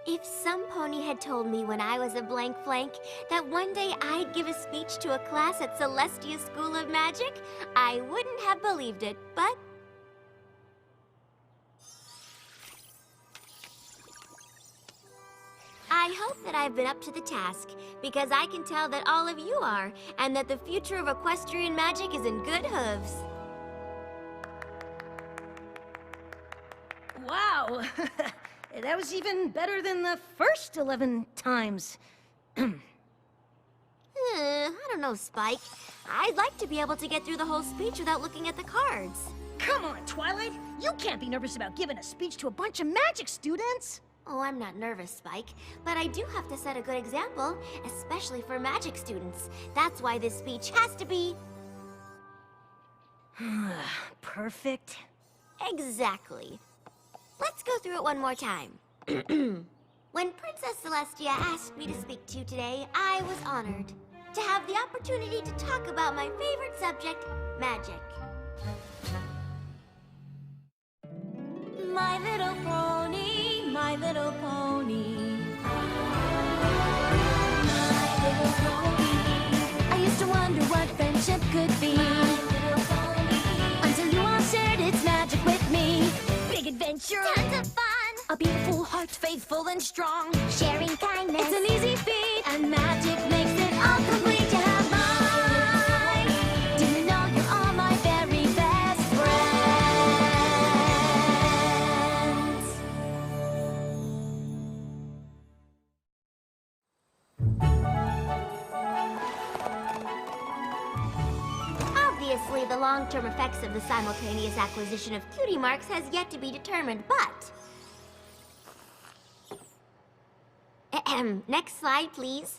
If some pony had told me when I was a blank flank that one day I'd give a speech to a class at Celestia School of Magic, I wouldn't have believed it, but... I hope that I've been up to the task, because I can tell that all of you are, and that the future of equestrian magic is in good hooves. Wow! That was even better than the first 11 times. I don't know, Spike. I'd like to be able to get through the whole speech without looking at the cards. Come on, Twilight! You can't be nervous about giving a speech to a bunch of magic students! Oh, I'm not nervous, Spike, but I do have to set a good example, especially for magic students. That's why this speech has to be... Perfect. Exactly. Let's go through it one more time. When Princess Celestia asked me to speak to you today, I was honored to have the opportunity to talk about my favorite subject, magic. My little pony, my little pony. My little pony. I used to wonder what friendship could be. My little pony. Until you all shared its magic with me. Big adventure. Tons of fun. A beautiful heart, faithful and strong. Sharing kindness. It's an easy feat. And magic makes it all complete. You have mine. Do you know you're all my very best friends? Obviously, the long-term effects of the simultaneous acquisition of cutie marks has yet to be determined, but... Next slide, please.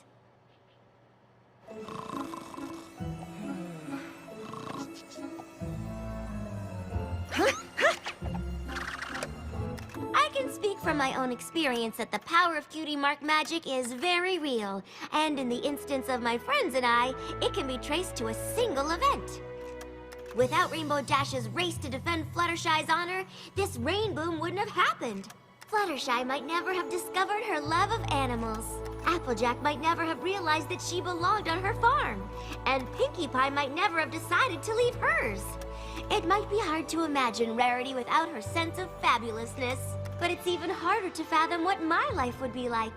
I can speak from my own experience that the power of cutie mark magic is very real. And in the instance of my friends and I, it can be traced to a single event. Without Rainbow Dash's race to defend Fluttershy's honor, this rain boom wouldn't have happened. Fluttershy might never have discovered her love of animals. Applejack might never have realized that she belonged on her farm. And Pinkie Pie might never have decided to leave hers. It might be hard to imagine Rarity without her sense of fabulousness, but it's even harder to fathom what my life would be like.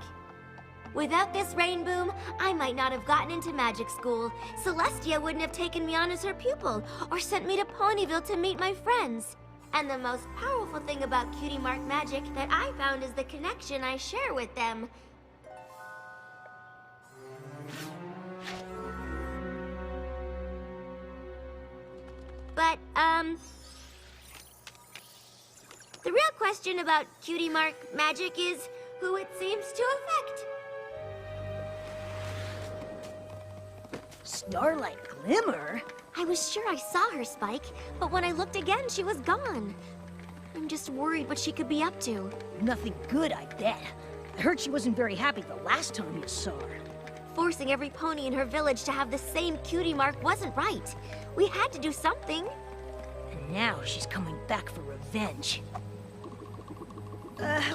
Without this rain boom, I might not have gotten into magic school. Celestia wouldn't have taken me on as her pupil, or sent me to Ponyville to meet my friends. And the most powerful thing about cutie mark magic that I found is the connection I share with them. But, the real question about cutie mark magic is who it seems to affect. Starlight Glimmer? I was sure I saw her, Spike, but when I looked again, she was gone. I'm just worried what she could be up to. Nothing good, I bet. I heard she wasn't very happy the last time you saw her. Forcing every pony in her village to have the same cutie mark wasn't right. We had to do something. And now she's coming back for revenge.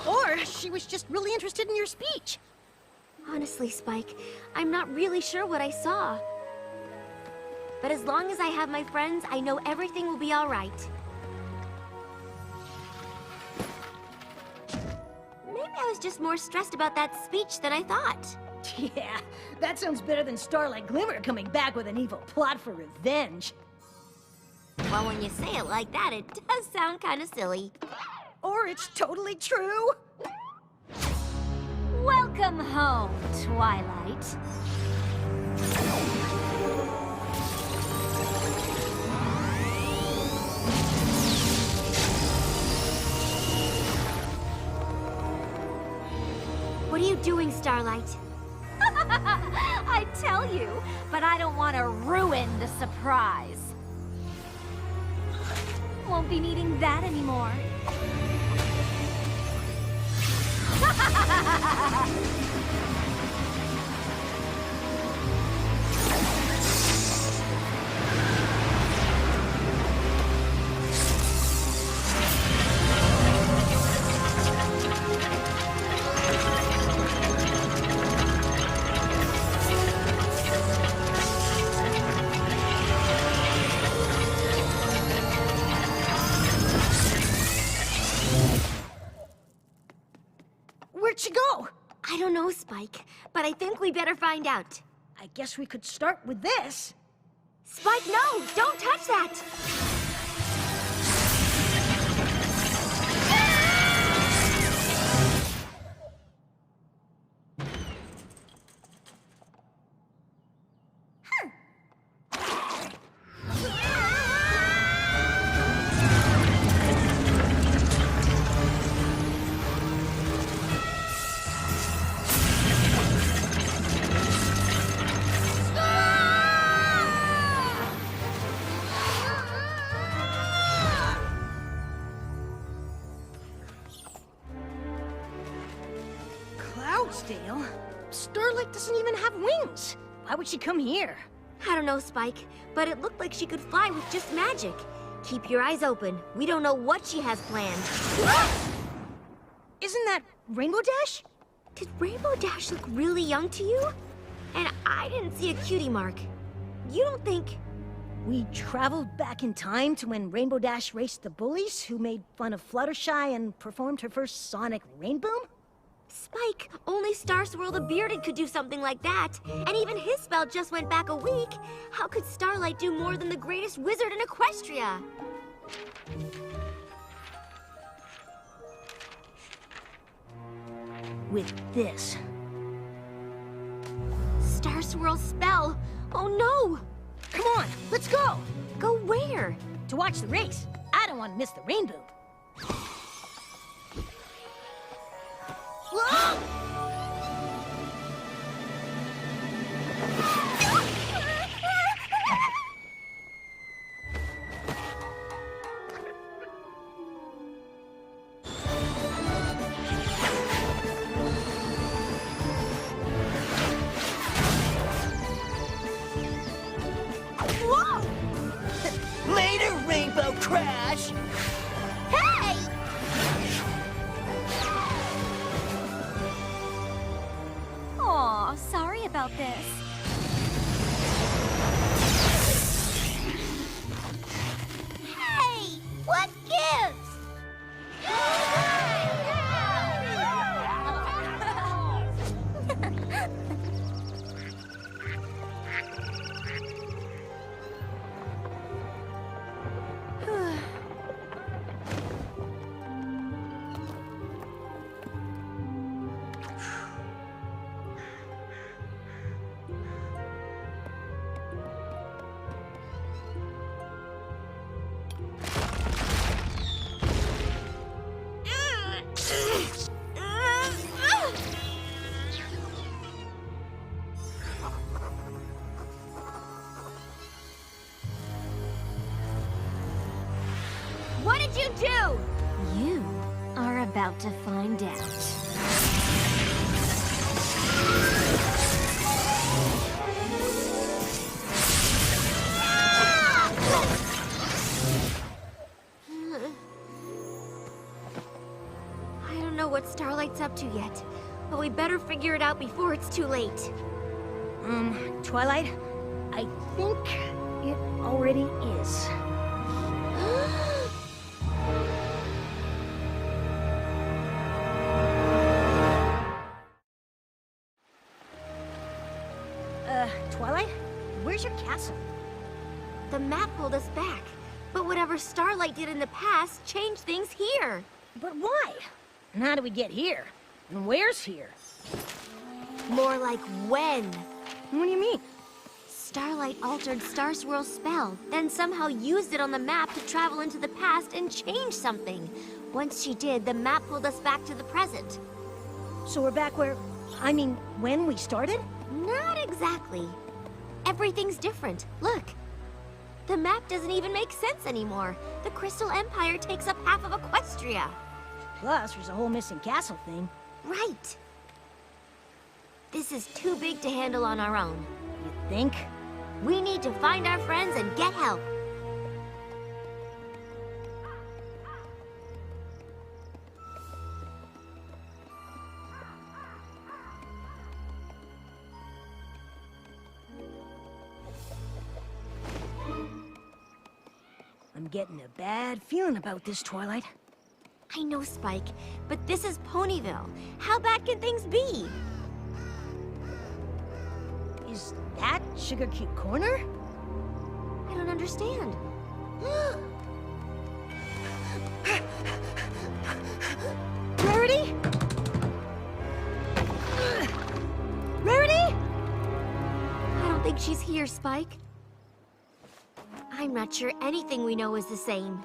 Or she was just really interested in your speech. Honestly, Spike, I'm not really sure what I saw. But as long as I have my friends, I know everything will be all right. Maybe I was just more stressed about that speech than I thought. Yeah, that sounds better than Starlight Glimmer coming back with an evil plot for revenge. Well, when you say it like that, it does sound kind of silly. Or it's totally true. Welcome home, Twilight. What are you doing, Starlight? I tell you, but I don't want to ruin the surprise. Won't be needing that anymore. Where'd she go? I don't know, Spike, but I think we better find out. I guess we could start with this. Spike, no! Don't touch that! Cloudsdale? Starlight doesn't even have wings. Why would she come here? I don't know, Spike, but it looked like she could fly with just magic. Keep your eyes open. We don't know what she has planned. Isn't that Rainbow Dash? Did Rainbow Dash look really young to you? And I didn't see a cutie mark. You don't think... We traveled back in time to when Rainbow Dash raced the bullies who made fun of Fluttershy and performed her first sonic rainboom? Spike, only Star Swirl the Bearded could do something like that. And even his spell just went back a week. How could Starlight do more than the greatest wizard in Equestria? With this. Star Swirl's spell. Oh no! Come on, let's go! Go where? To watch the race. I don't want to miss the rainbow. Whoa! Later, Rainbow Crash! Hey! Aw, sorry about this. Hey! What gives? What did you do? You are about to find out. I don't know what Starlight's up to yet, but we better figure it out before it's too late. Twilight, I think it already is. Twilight, where's your castle? The map pulled us back, but whatever Starlight did in the past changed things here. But why? And how do we get here? And where's here? More like when. What do you mean? Starlight altered Star Swirl's spell, then somehow used it on the map to travel into the past and change something. Once she did, the map pulled us back to the present. So we're back where... I mean, when we started? Not exactly. Everything's different. Look. The map doesn't even make sense anymore. The Crystal Empire takes up half of Equestria. Plus, there's a whole missing castle thing. Right. This is too big to handle on our own. You think? We need to find our friends and get help. I'm getting a bad feeling about this, Twilight. I know, Spike, but this is Ponyville. How bad can things be? Is that Sugar Cube Corner? I don't understand. Rarity? Rarity? I don't think she's here, Spike. I'm not sure anything we know is the same.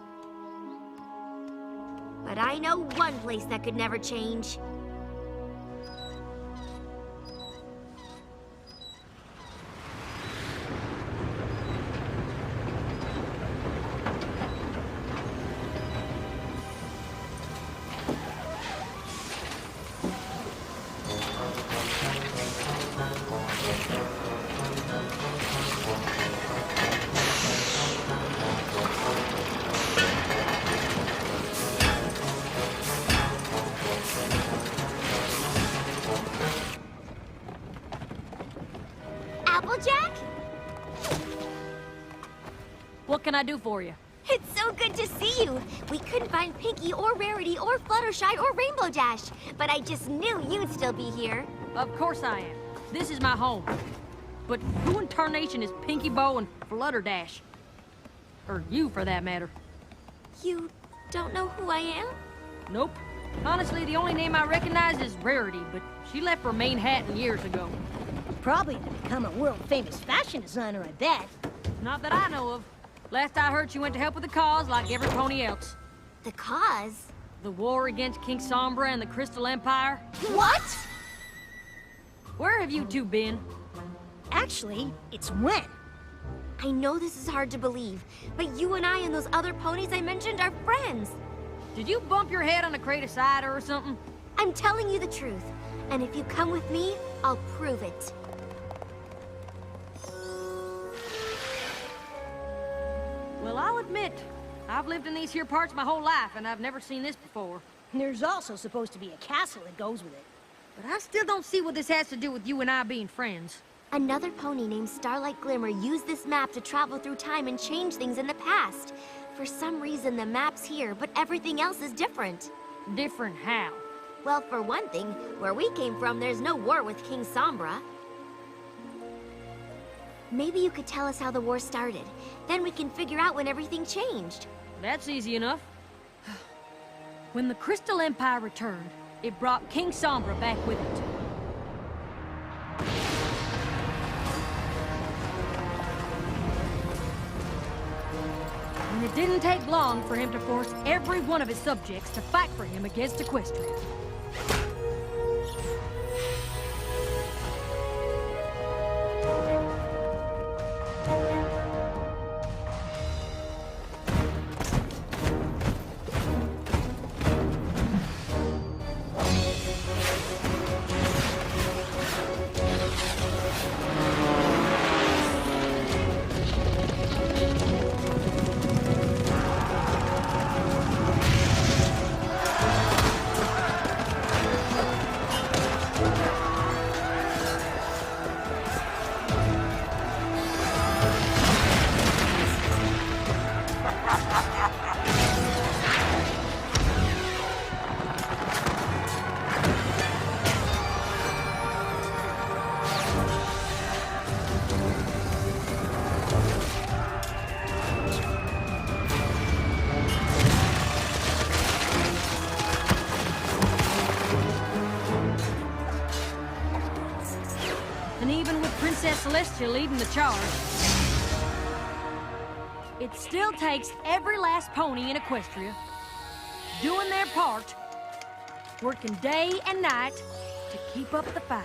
But I know one place that could never change. Applejack? What can I do for you? It's so good to see you. We couldn't find Pinkie or Rarity or Fluttershy or Rainbow Dash, but I just knew you'd still be here. Of course I am. This is my home. But who in tarnation is Pinkie Bow and Flutterdash? Or you, for that matter. You don't know who I am? Nope. Honestly, the only name I recognize is Rarity, but she left for Manhattan years ago. Probably to become a world-famous fashion designer, I bet. Not that I know of. Last I heard, she went to help with the cause like every pony else. The cause? The war against King Sombra and the Crystal Empire. What? Where have you two been? Actually, it's when. I know this is hard to believe, but you and I and those other ponies I mentioned are friends. Did you bump your head on a crate of cider or something? I'm telling you the truth, and if you come with me, I'll prove it. Well, I'll admit, I've lived in these here parts my whole life, and I've never seen this before. There's also supposed to be a castle that goes with it. But I still don't see what this has to do with you and I being friends. Another pony named Starlight Glimmer used this map to travel through time and change things in the past. For some reason, the map's here, but everything else is different. Different how? Well, for one thing, where we came from, there's no war with King Sombra. Maybe you could tell us how the war started. Then we can figure out when everything changed. That's easy enough. When the Crystal Empire returned, it brought King Sombra back with it. And it didn't take long for him to force every one of his subjects to fight for him against Equestria. And even with Princess Celestia leading the charge, it still takes every last pony in Equestria doing their part, working day and night to keep up the fight.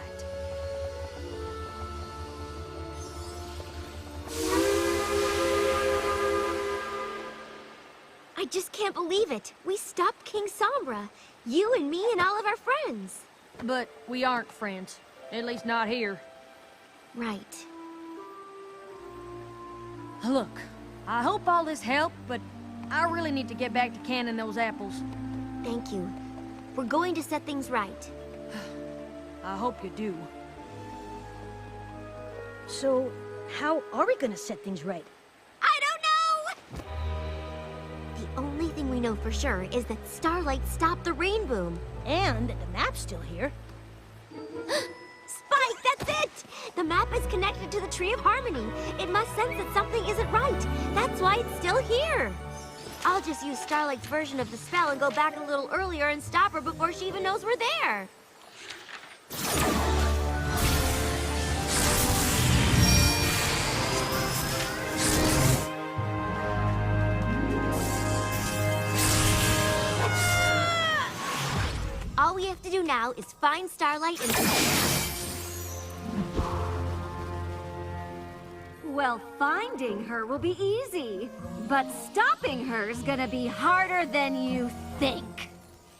I just can't believe it. We stopped King Sombra. You and me and all of our friends. But we aren't friends. At least not here. Right. Look, I hope all this helped, but I really need to get back to canning those apples. Thank you. We're going to set things right. I hope you do. So, how are we gonna set things right? I don't know! The only thing we know for sure is that Starlight stopped the rain boom. And the map's still here. Spike, that's it! The map is connected to the Tree of Harmony. It must sense that something isn't right. That's why it's still here. I'll just use Starlight's version of the spell and go back a little earlier and stop her before she even knows we're there. All we have to do now is find Starlight and... Well, finding her will be easy, but stopping her's gonna be harder than you think.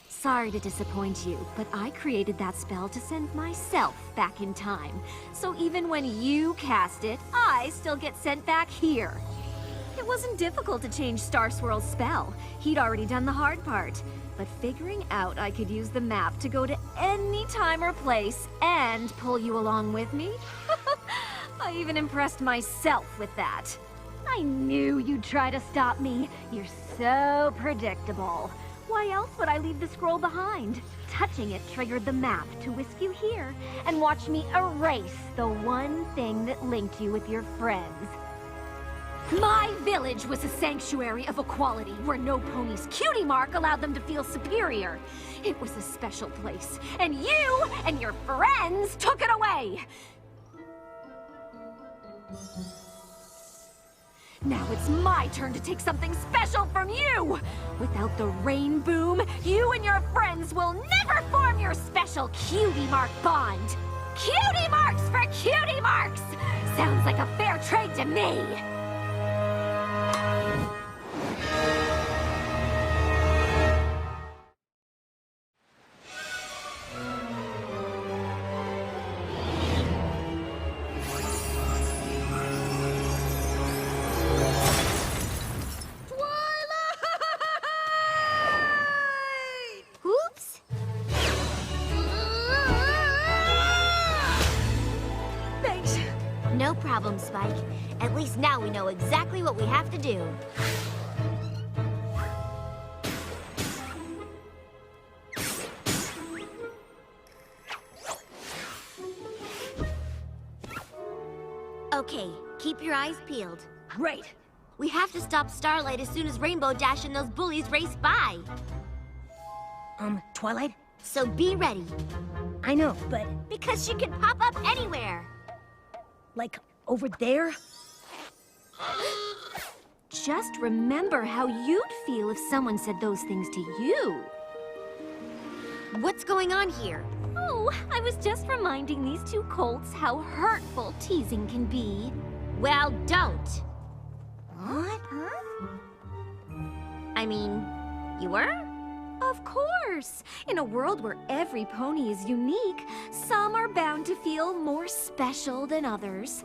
Sorry to disappoint you, but I created that spell to send myself back in time. So even when you cast it, I still get sent back here. It wasn't difficult to change Star Swirl's spell. He'd already done the hard part. But figuring out I could use the map to go to any time or place and pull you along with me? I even impressed myself with that. I knew you'd try to stop me. You're so predictable. Why else would I leave the scroll behind? Touching it triggered the map to whisk you here and watch me erase the one thing that linked you with your friends. My village was a sanctuary of equality where no pony's cutie mark allowed them to feel superior. It was a special place, and you and your friends took it away. Now it's my turn to take something special from you! Without the rain boom, you and your friends will never form your special cutie mark bond! Cutie marks for cutie marks! Sounds like a fair trade to me! Oops! Thanks. No problem, Spike. At least now we know exactly what we have to do. Okay, keep your eyes peeled. Great. We have to stop Starlight as soon as Rainbow Dash and those bullies race by. Twilight? So be ready, I know, but because she can pop up anywhere. like over there? Just remember how you'd feel if someone said those things to you. What's going on here? Oh, I was just reminding these two colts how hurtful teasing can be. Well, don't. What? I mean, you were? Of course! In a world where every pony is unique, some are bound to feel more special than others.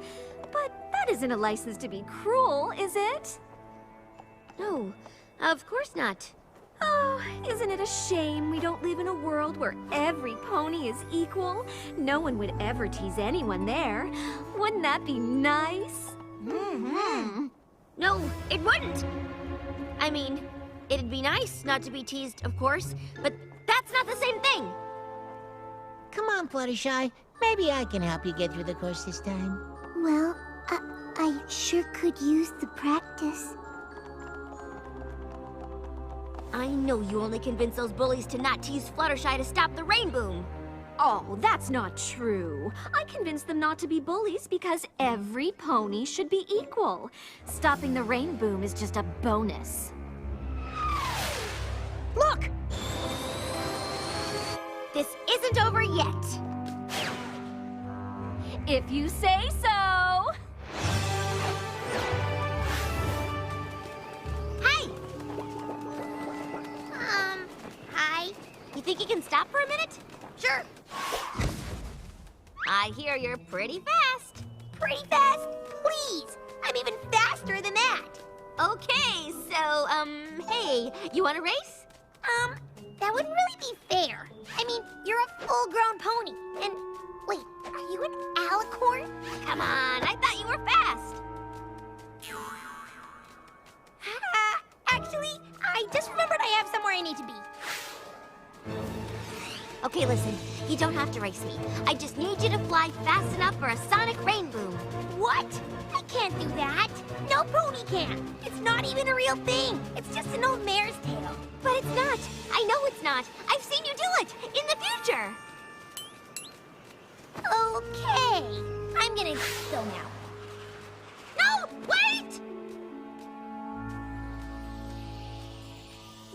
But that isn't a license to be cruel, is it? No, of course not. Oh, isn't it a shame we don't live in a world where every pony is equal? No one would ever tease anyone there. Wouldn't that be nice? No, it wouldn't. I mean, it'd be nice not to be teased, of course, but that's not the same thing. Come on, Fluttershy. Maybe I can help you get through the course this time. Well, I sure could use the practice. I know you only convinced those bullies to not tease Fluttershy to stop the rain boom. Oh, that's not true. I convinced them not to be bullies because every pony should be equal. Stopping the rain boom is just a bonus. Look! This isn't over yet. If you say so. Hey! Hi. You think you can stop for a minute? Sure. I hear you're pretty fast. Pretty fast? Please! I'm even faster than that! Okay, so, hey, you want to race? That wouldn't really be fair. I mean, you're a full-grown pony, and... Wait, are you an alicorn? Come on, I thought you were fast. Actually, I just remembered I I have somewhere I need to be. Okay, listen. You don't have to race me. I just need you to fly fast enough for a sonic rain boom. What? I can't do that. No pony can. It's not even a real thing. It's just an old mare's tale. But it's not. I know it's not. I've seen you do it in the future. Okay. I'm gonna go now. No, wait!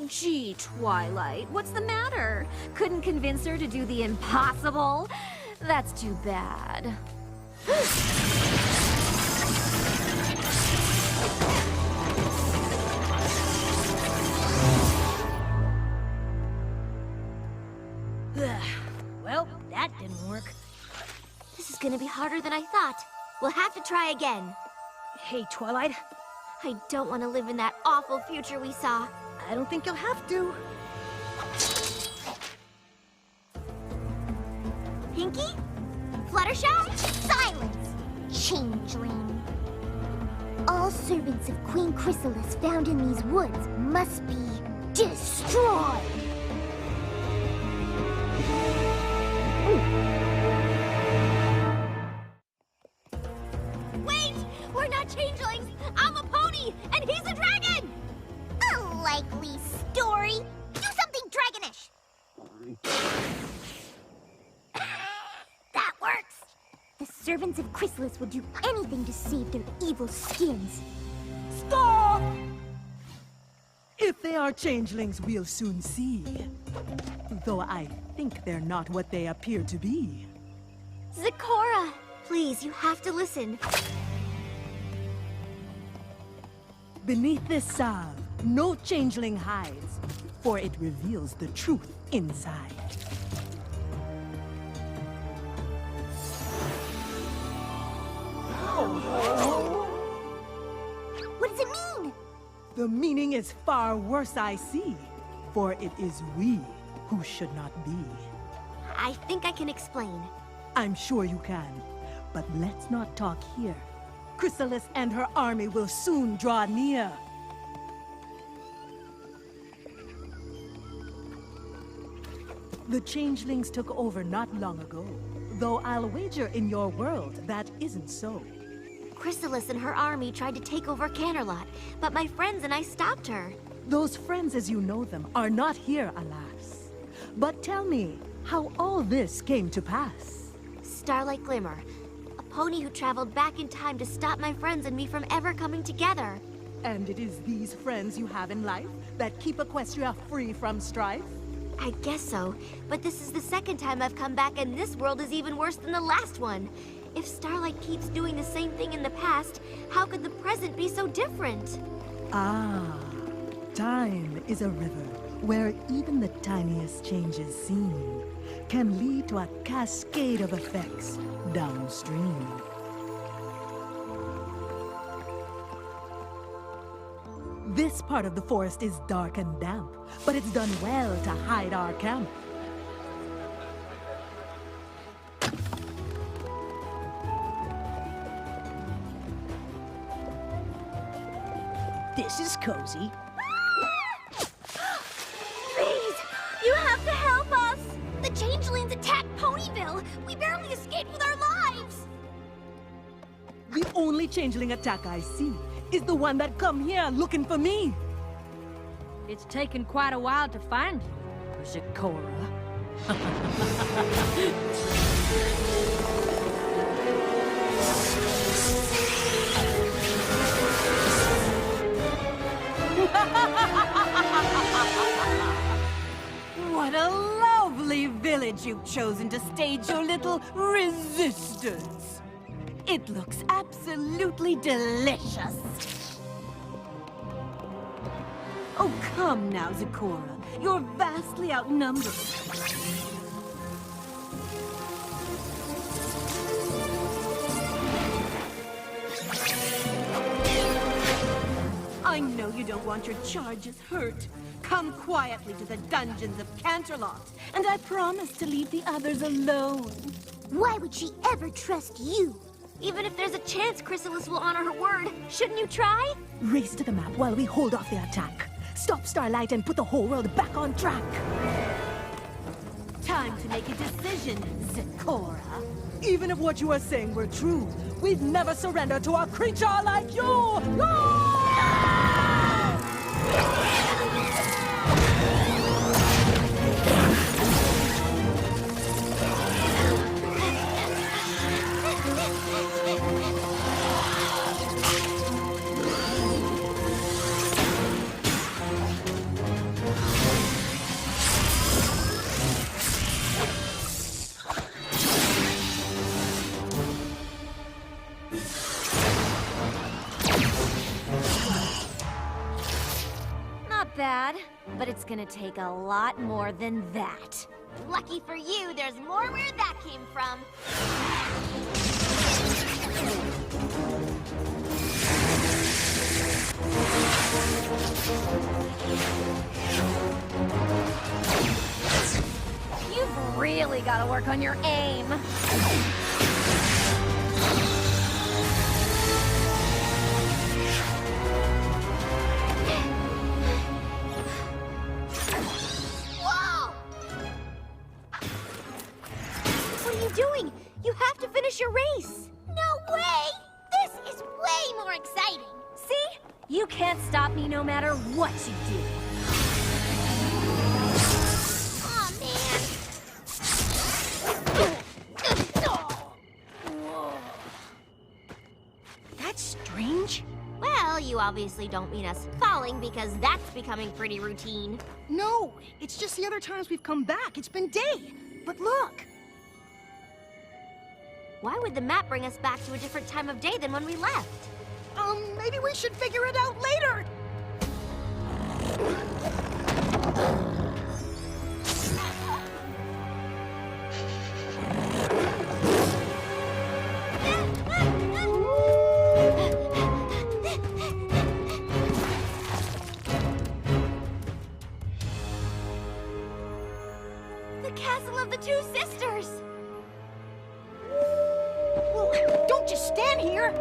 Gee, Twilight, what's the matter? Couldn't convince her to do the impossible? That's too bad. Well, that didn't work. This is gonna be harder than I thought. We'll have to try again. Hey, Twilight, I don't want to live in that awful future we saw. I don't think you'll have to. Pinky? Fluttershy? Silence, changeling. All servants of Queen Chrysalis found in these woods must be destroyed. Wait! We're not changelings! I'm a pony, and he's a dragon! A likely story. Do something dragonish. That works. The servants of Chrysalis would do anything to save their evil skins. Stop! If they are changelings, we'll soon see. Though I think they're not what they appear to be. Zecora! Please, you have to listen. Beneath this salve, no changeling hides, for it reveals the truth inside. What does it mean? The meaning is far worse, I see, for it is we who should not be. I think I can explain. I'm sure you can, but let's not talk here. Chrysalis and her army will soon draw near. The changelings took over not long ago, though I'll wager in your world that isn't so. Chrysalis and her army tried to take over Canterlot, but my friends and I stopped her. Those friends as you know them are not here, alas. But tell me, how all this came to pass? Starlight Glimmer, a pony who traveled back in time to stop my friends and me from ever coming together. And it is these friends you have in life that keep Equestria free from strife? I guess so, but this is the second time I've come back and this world is even worse than the last one. If Starlight keeps doing the same thing in the past, how could the present be so different? Ah, time is a river where even the tiniest changes seen can lead to a cascade of effects downstream. This part of the forest is dark and damp, but it's done well to hide our camp. This is cozy. Please, you have to help us. The changelings attacked Ponyville. We barely escaped with our lives. The only changeling attack I see is the one that come here looking for me. It's taken quite a while to find you, Zecora. What a lovely village you've chosen to stage your little resistance. It looks absolutely delicious. Oh, come now, Zecora. You're vastly outnumbered. I know you don't want your charges hurt. Come quietly to the dungeons of Canterlot, and I promise to leave the others alone. Why would she ever trust you? Even if there's a chance Chrysalis will honor her word, shouldn't you try? Race to the map while we hold off the attack. Stop Starlight and put the whole world back on track. Time to make a decision, Zecora. Even if what you are saying were true, we'd never surrender to a creature like you! Ah! Not bad, but it's gonna take a lot more than that. Lucky for you, there's more where that came from. You've really gotta work on your aim. Whoa! What are you doing? You have to finish your race. No way! This is way more exciting. See? You can't stop me no matter what you do. Aw, man. That's strange. Well, you obviously don't mean us falling because that's becoming pretty routine. No, it's just the other times we've come back. It's been day. But look. Why would the map bring us back to a different time of day than when we left? Maybe we should figure it out later. The castle of the two sisters! Well, don't just stand here.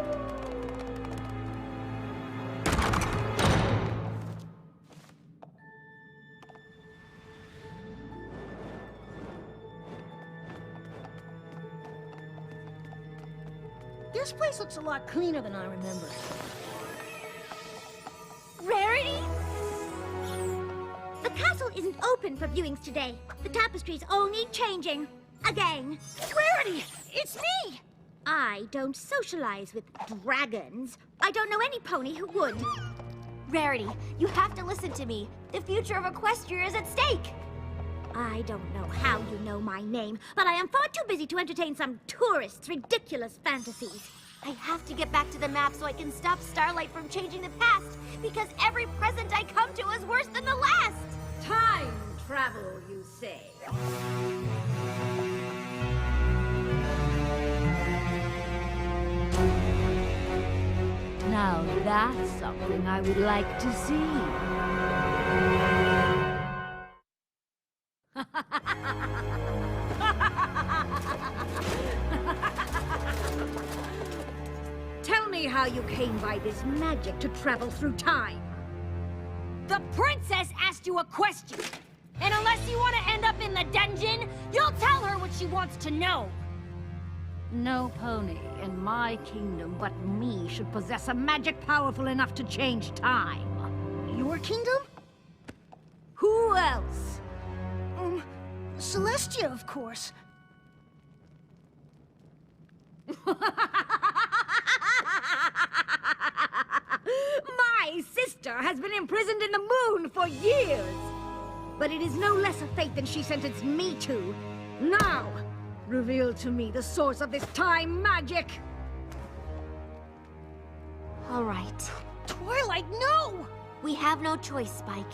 This place looks a lot cleaner than I remember. Rarity? The castle isn't open for viewings today. The tapestries all need changing. Again. Rarity! It's me! I don't socialize with dragons. I don't know any pony who would. Rarity, you have to listen to me. The future of Equestria is at stake. I don't know how you know my name, but I am far too busy to entertain some tourist's ridiculous fantasies. I have to get back to the map so I can stop Starlight from changing the past, because every present I come to is worse than the last. Time travel, you say? Now that's something I would like to see. Tell me how you came by this magic to travel through time. The princess asked you a question. And unless you want to end up in the dungeon, you'll tell her what she wants to know. No pony in my kingdom but me should possess a magic powerful enough to change time. Your kingdom? Who else? Celestia, of course. My sister has been imprisoned in the moon for years. But it is no less a fate than she sentenced me to. Now, reveal to me the source of this time magic. All right. Twilight, no! We have no choice, Spike.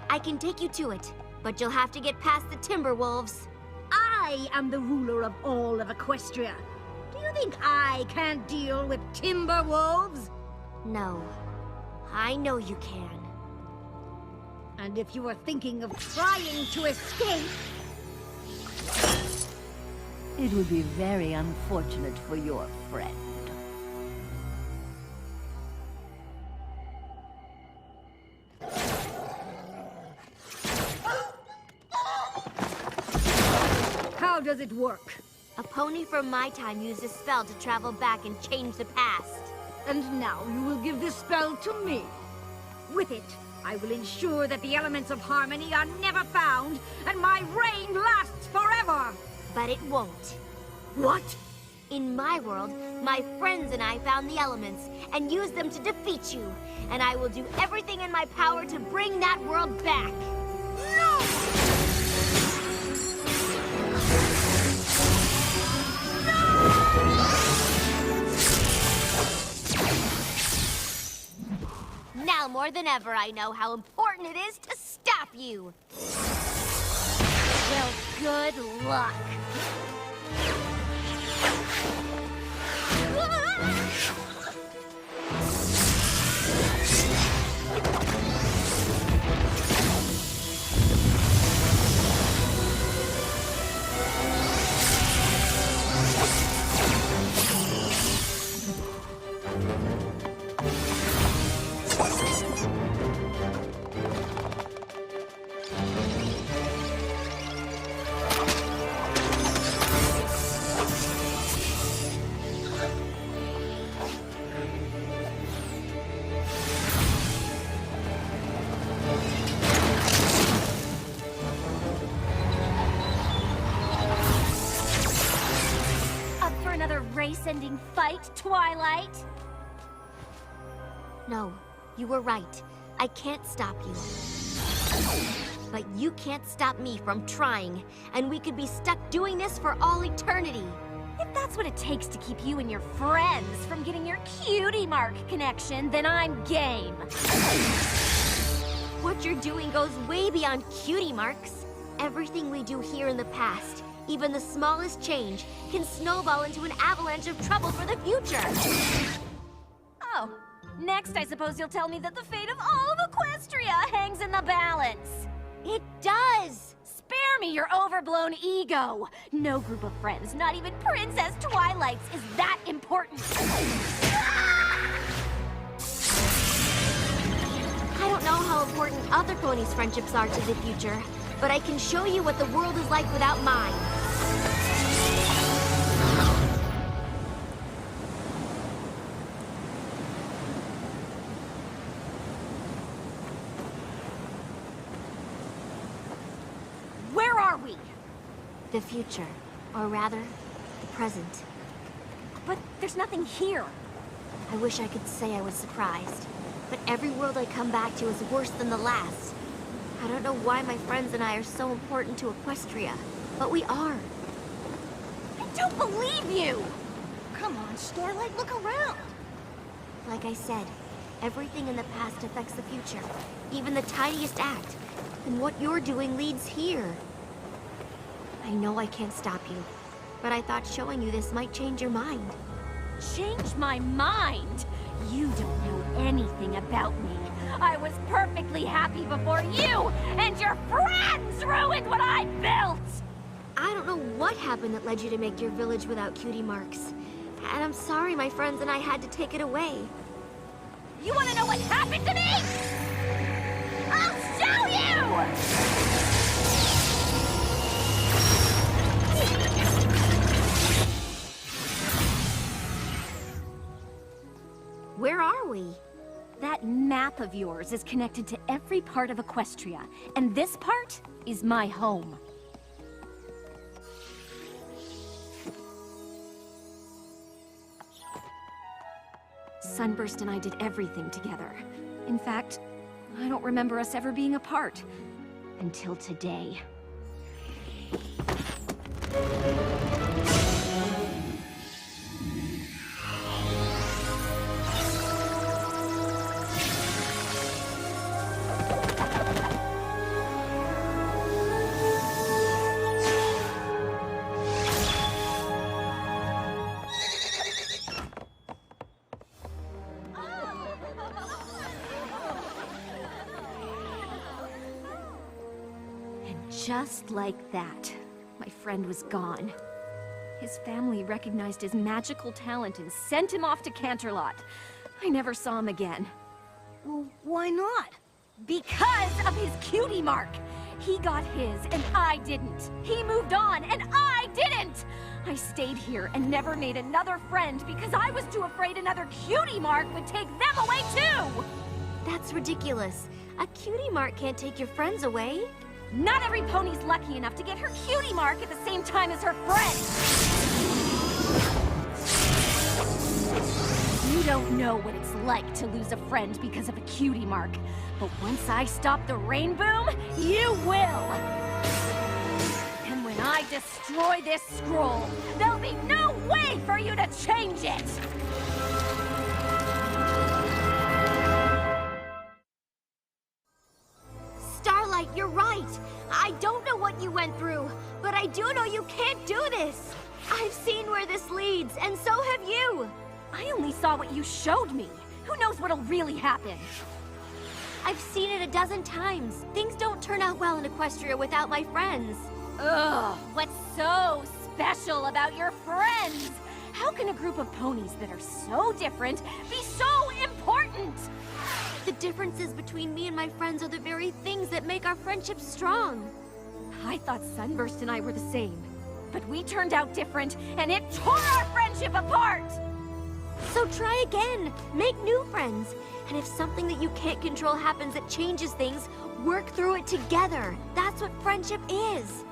I can take you to it, but you'll have to get past the Timberwolves. I am the ruler of all of Equestria. Do you think I can't deal with Timberwolves? No. I know you can. And if you are thinking of trying to escape, it would be very unfortunate for your friend. does it work? A pony from my time used a spell to travel back and change the past. And now you will give this spell to me. With it, I will ensure that the elements of harmony are never found, and my reign lasts forever! But it won't. What? In my world, my friends and I found the elements and used them to defeat you. And I will do everything in my power to bring that world back. No! Now more than ever, I know how important it is to stop you. Well, good luck. Race-ending fight, Twilight? No, you were right. I can't stop you. But you can't stop me from trying, and we could be stuck doing this for all eternity. If that's what it takes to keep you and your friends from getting your Cutie Mark connection, then I'm game. What you're doing goes way beyond cutie marks. Everything we do here in the past, even the smallest change, can snowball into an avalanche of trouble for the future. Oh, next I suppose you'll tell me that the fate of all of Equestria hangs in the balance. It does! Spare me your overblown ego. No group of friends, not even Princess Twilight's, is that important. I don't know how important other ponies' friendships are to the future, but I can show you what the world is like without mine. Where are we? The future, or rather, the present. But there's nothing here. I wish I could say I was surprised, but every world I come back to is worse than the last. I don't know why my friends and I are so important to Equestria, but we are. I don't believe you! Come on, Starlight, look around. Like I said, everything in the past affects the future, even the tiniest act. And what you're doing leads here. I know I can't stop you, but I thought showing you this might change your mind. Change my mind? You don't know anything about me. I was perfectly happy before you and your friends ruined what I built! I don't know what happened that led you to make your village without cutie marks. And I'm sorry my friends and I had to take it away. You want to know what happened to me? I'll show you! Where are we? That map of yours is connected to every part of Equestria, and this part is my home. Sunburst and I did everything together. In fact, I don't remember us ever being apart. Until today. Just like that, my friend was gone. His family recognized his magical talent and sent him off to Canterlot. I never saw him again. Well, why not? Because of his cutie mark! He got his, and I didn't. He moved on, and I I stayed here and never made another friend because I was too afraid another Cutie Mark would take them away too! That's ridiculous. A Cutie Mark can't take your friends away. Not every pony's lucky enough to get her Cutie Mark at the same time as her friend! You don't know what it's like to lose a friend because of a Cutie Mark. But once I stop the rain boom, you will! And when I destroy this scroll, there'll be no way for you to change it! Starlight, you're right. I don't know what you went through, but I do know you can't do this. I've seen where this leads, and so have you. I only saw what you showed me. Who knows what'll really happen? I've seen it a dozen times. Things don't turn out well in Equestria without my friends. Ugh, what's so special about your friends? How can a group of ponies that are so different be so important? The differences between me and my friends are the very things that make our friendship strong. I thought Sunburst and I were the same, but we turned out different, and it tore our friendship apart! So try again. Make new friends. And if something that you can't control happens that changes things, work through it together. That's what friendship is.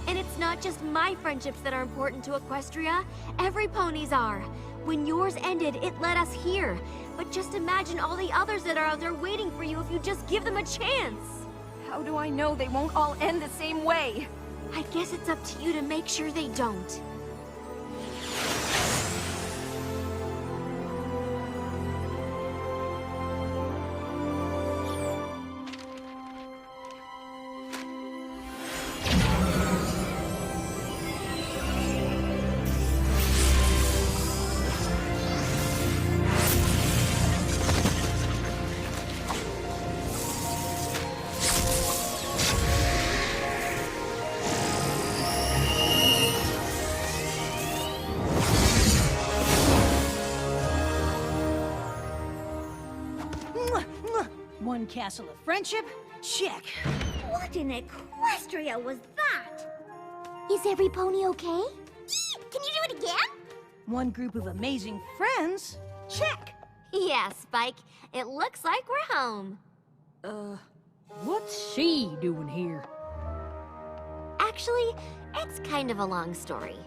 And it's not just my friendships that are important to Equestria. Every pony's are. When yours ended, it led us here. But just imagine all the others that are out there waiting for you if you just give them a chance. How do I know they won't all end the same way? I guess it's up to you to make sure they don't. One castle of friendship? Check. What in Equestria was that? Is every pony okay? Can you do it again? One group of amazing friends? Check. Yeah, Spike. It looks like we're home. What's she doing here? Actually, it's kind of a long story.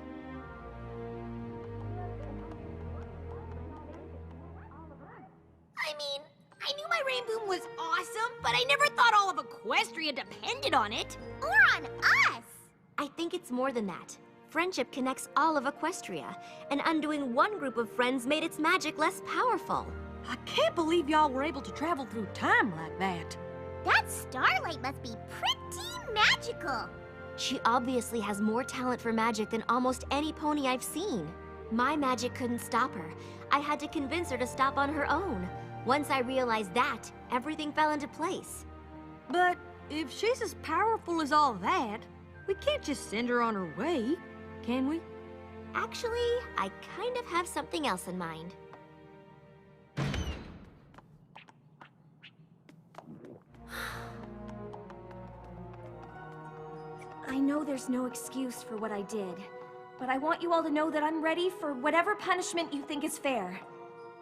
I mean, I knew my rain boom was awesome, but I never thought all of Equestria depended on it. Or on us? I think it's more than that. Friendship connects all of Equestria, and undoing one group of friends made its magic less powerful. I can't believe y'all were able to travel through time like that. That Starlight must be pretty magical. She obviously has more talent for magic than almost any pony I've seen. My magic couldn't stop her. I had to convince her to stop on her own. Once I realized that, everything fell into place. But if she's as powerful as all that, we can't just send her on her way, can we? Actually, I kind of have something else in mind. I know there's no excuse for what I did, but I want you all to know that I'm ready for whatever punishment you think is fair.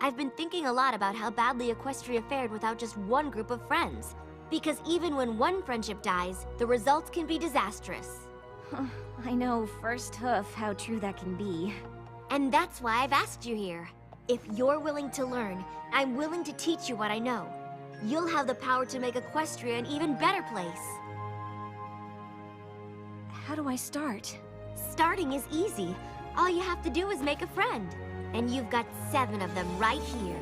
I've been thinking a lot about how badly Equestria fared without just one group of friends. Because even when one friendship dies, the results can be disastrous. I know first hoof how true that can be. And that's why I've asked you here. If you're willing to learn, I'm willing to teach you what I know. You'll have the power to make Equestria an even better place. How do I start? Starting is easy. All you have to do is make a friend. And you've got 7 of them right here.